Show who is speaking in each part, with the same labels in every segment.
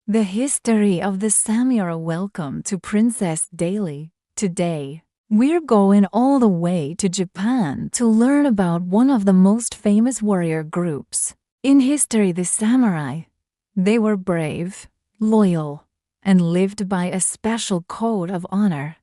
Speaker 1: The History of the Samura. Welcome to Princess Daily. Today, we're going all the way to Japan to learn about one of the most famous warrior groups in history, the samurai. They were brave, loyal, and lived by a special code of honor.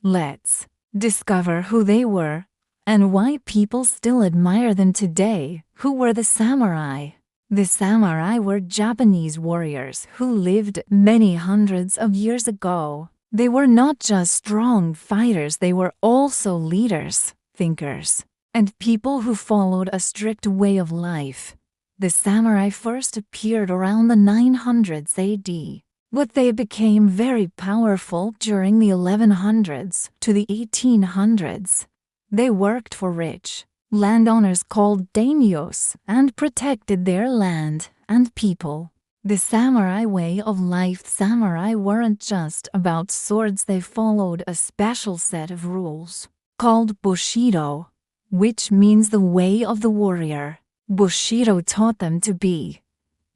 Speaker 1: Let's discover who they were and why people still admire them today. Who were the samurai? The samurai were Japanese warriors who lived many hundreds of years ago. They were not just strong fighters, they were also leaders, thinkers, and people who followed a strict way of life. The samurai first appeared around the 900s AD, but they became very powerful during the 1100s to the 1800s. They worked for rich landowners called daimyos and protected their land and people. The samurai way of life. Samurai weren't just about swords, they followed a special set of rules called Bushido, which means the way of the warrior. Bushido taught them to be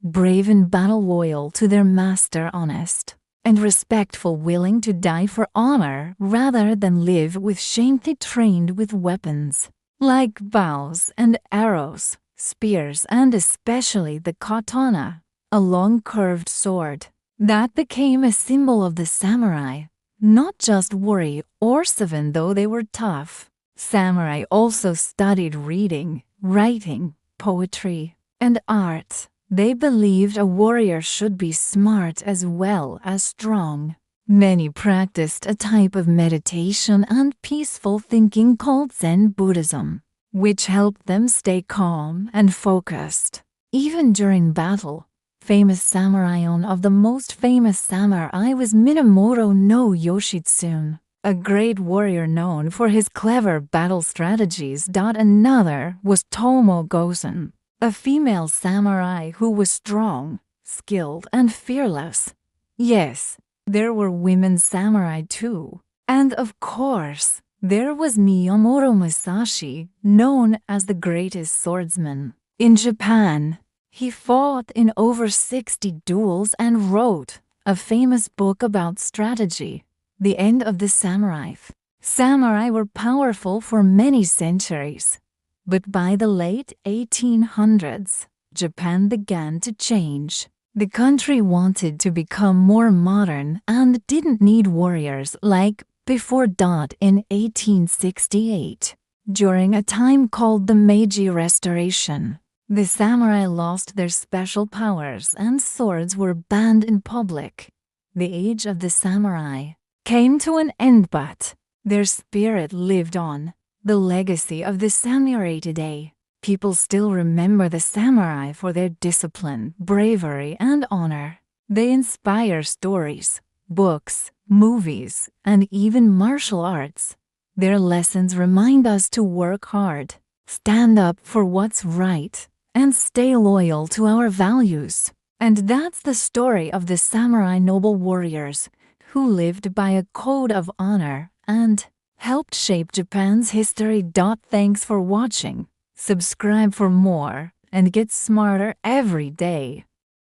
Speaker 1: brave in battle, loyal to their master, honest and respectful, willing to die for honor rather than live with shame. They trained with weapons like bows and arrows, spears, and especially the katana, a long curved sword that became a symbol of the samurai, not just warrior or savant. Though they were tough, samurai also studied reading, writing, poetry, and art. They believed a warrior should be smart as well as strong. Many practiced a type of meditation and peaceful thinking called Zen Buddhism, which helped them stay calm and focused, even during battle. Famous samurai. One of the most famous samurai was Minamoto no Yoshitsune, a great warrior known for his clever battle strategies. Another was Tomo Gozen, a female samurai who was strong, skilled, and fearless. Yes, there were women samurai too. And of course, there was Miyamoto Musashi, known as the greatest swordsman in Japan. He fought in over 60 duels and wrote a famous book about strategy, The End of the Samurai. Samurai were powerful for many centuries, but by the late 1800s, Japan began to change. The country wanted to become more modern and didn't need warriors like before. In 1868, during a time called the Meiji Restoration, the samurai lost their special powers and swords were banned in public. The age of the samurai came to an end, but their spirit lived on. The legacy of the samurai today. People still remember the samurai for their discipline, bravery, and honor. They inspire stories, books, movies, and even martial arts. Their lessons remind us to work hard, stand up for what's right, and stay loyal to our values. And that's the story of the samurai, noble warriors who lived by a code of honor and helped shape Japan's history. Thanks for watching. Subscribe for more and get smarter every day.